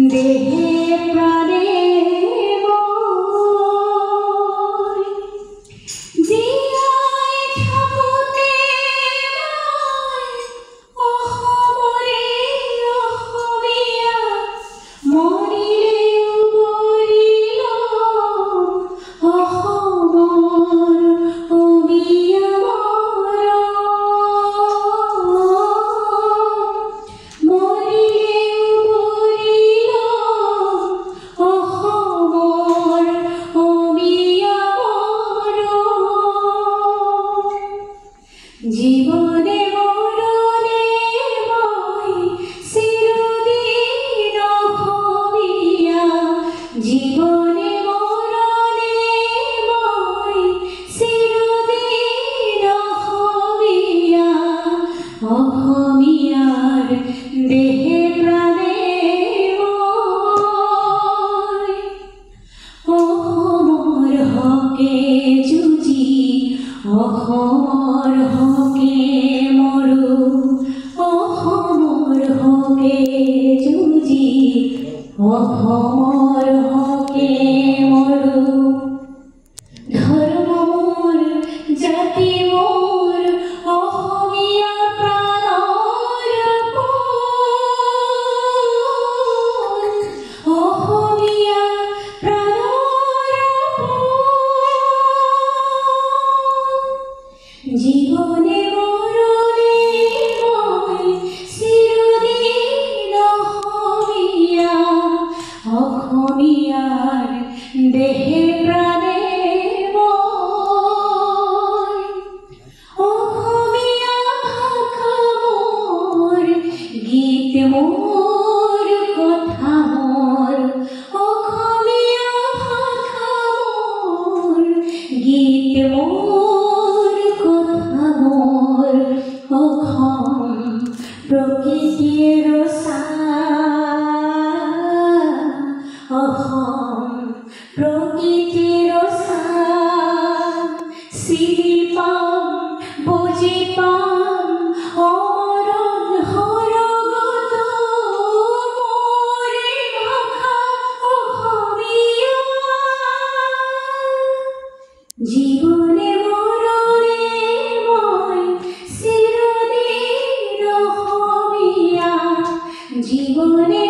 দেহে প্রাণে জিয়ায় থাকতে অহমরে অহমিয়া মরিলে মরিল অহমর অমিয়া জীবনে মরণে মই চিরদিন অহমিয়া জীবনে মরণে মই চিরদিন অহমিয়া অহমিয়ার দেহে প্রাণে মই অহমর হকে যুঁজি অহমর হকে মরু অহমর হকে যুঁজি অহমর হকে মরু ধর্ম মোর জাতি মোর অহমিয়া প্রাণর আপন অহমিয়া প্রাণর জীবনে মরণে মই চিরদিন অহমিয়া অহমিয়ার দেহে প্রাণে মই অহমিয়া ভাষা মোর গীত মোর কথা মোর অহমিয়া ভাষা মোর গীত মোর মোর অসম প্ৰকৃতিৰ অসম প্ৰকৃতিৰ চিনি পাম বুজি পাম অমৰণ সৰগত মোৰে ভাষা অসমীয়া জীবনে মৰণে মই চিৰদিন অহমিয়া জীবনে